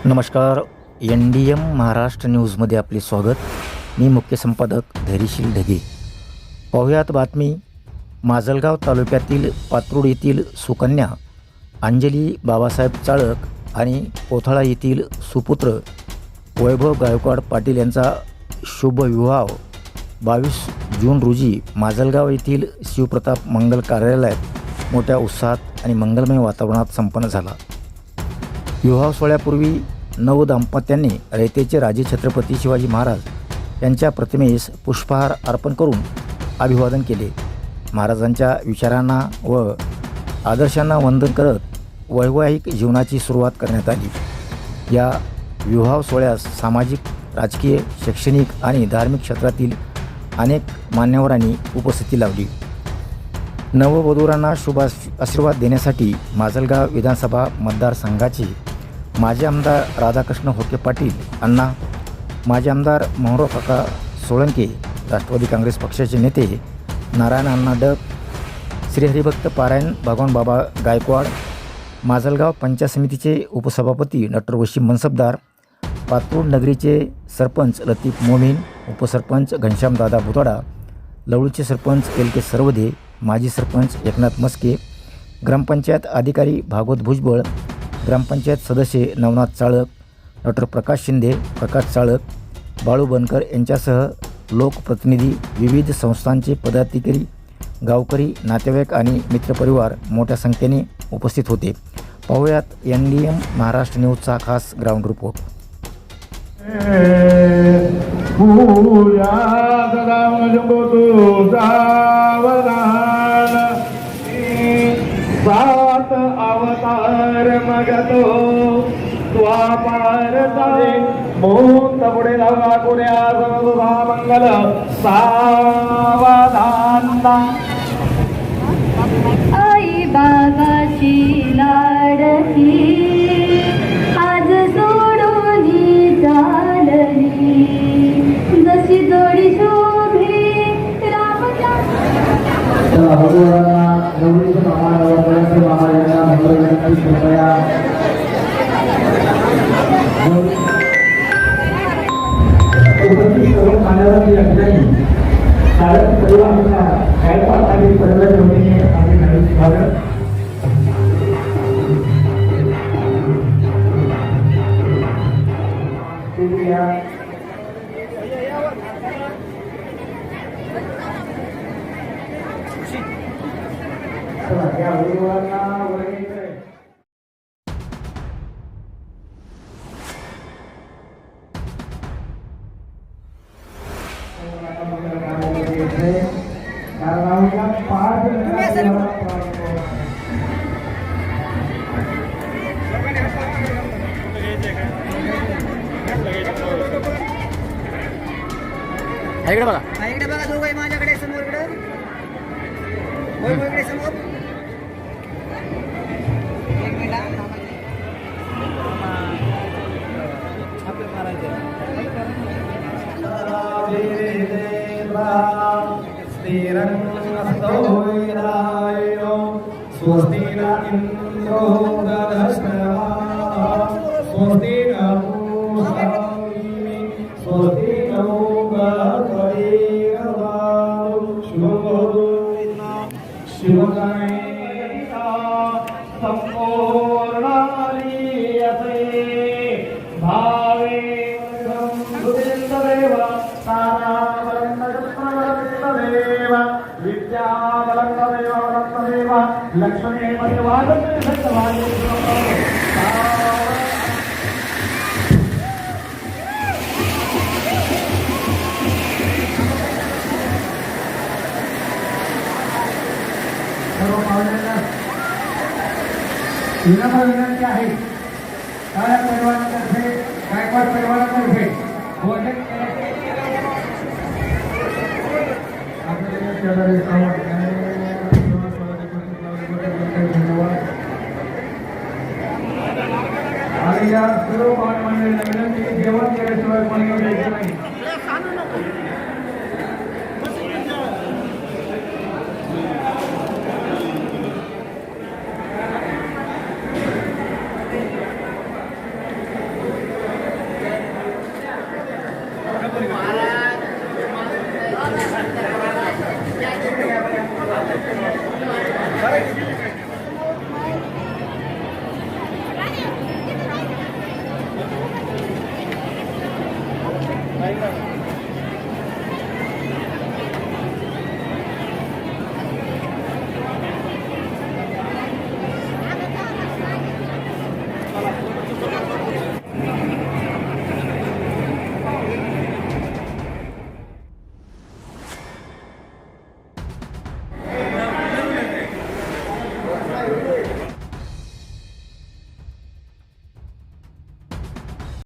नमस्कार. NDM महाराष्ट्र न्यूजमध्ये आपले स्वागत. मी मुख्य संपादक धैर्यशील ढगे. पाहुयात बातमी. माजलगाव तालुक्यातील पात्रूड येथील सुकन्या अंजली बाबासाहेब चाळक आणि कोथळा येथील सुपुत्र वैभव गायकवाड पाटील यांचा शुभविवाह 22 जून रोजी माजलगाव येथील शिवप्रताप मंगल कार्यालयात मोठ्या उत्साहात आणि मंगलमय वातावरणात संपन्न झाला. विवाह सोहळ्यापूर्वी नवदाम्पत्यांनी रयतेचे राजे छत्रपती शिवाजी महाराज यांच्या प्रतिमेस पुष्पहार अर्पण करून अभिवादन केले. महाराजांच्या विचारांना व आदर्शांना वंदन करत वैवाहिक जीवनाची सुरुवात करण्यात आली. या विवाह सोहळ्यास सामाजिक, राजकीय, शैक्षणिक आणि धार्मिक क्षेत्रातील अनेक मान्यवरांनी उपस्थिती लावली. नववधूंना शुभ आशीर्वाद देण्यासाठी माजलगाव विधानसभा मतदारसंघाचे माजी आमदार राधाकृष्ण होके पाटील अण्णा, माजी आमदार मोहनराव काका सोळंके, राष्ट्रवादी काँग्रेस पक्षाचे नेते नारायण अण्णा डग, श्रीहरिभक्त पारायण भगवान बाबा गायकवाड, माजलगाव पंचायत समितीचे उपसभापती डॉक्टर वशीम मनसबदार, पात्रूड नगरीचे सरपंच लतीफ मोमीन, उपसरपंच घनश्यामदादा भुताडा, लवळीचे सरपंच LK सरवदे, माजी सरपंच एकनाथ मस्के, ग्रामपंचायत अधिकारी भागवत भुजबळ, ग्रामपंचायत सदस्य नवनाथ चाळक, डॉक्टर प्रकाश शिंदे, प्रकाश चाळक, बाळू बनकर यांच्यासह लोकप्रतिनिधी, विविध संस्थांचे पदाधिकारी, गावकरी, नातेवाईक आणि मित्रपरिवार मोठ्या संख्येने उपस्थित होते. पाहुयात NDM महाराष्ट्र न्यूजचा खास ग्राउंड रिपोर्ट. सात अवतार मगतो स्वापार जाळे मोहन पुढे लावा कुण्या सर्वदा मंगल सावधान. आई बाबाची लाडकी आज सोडून चालली, जशी जोडी शोभे रामच्या इकडे बघा. इकडे बघा, दोघंही माझ्याकडे समोर, इकडे इकडे समोर. एक मिनिट स्वस्ति न इंद्रो दधश्रवा स्वस्ति न पूषामि स्वस्ति नो गणपतिर्वां शुभोदना शिवगणेशा संपूर्णालीयते भावे सुरेन्द्रदेव तारावरन्ददेव विद्यावरन्ददेव वरन्ददेव लक्ष्मीपति वादते सत्यवादी विनंती आहे. काय परिवारातर्फे, गायकवाड परिवारातर्फे आणि या सर्व पाहुण्यांना विनंती की जेवण केल्याशिवाय पाणी द्यायचं नाही. नाही ना.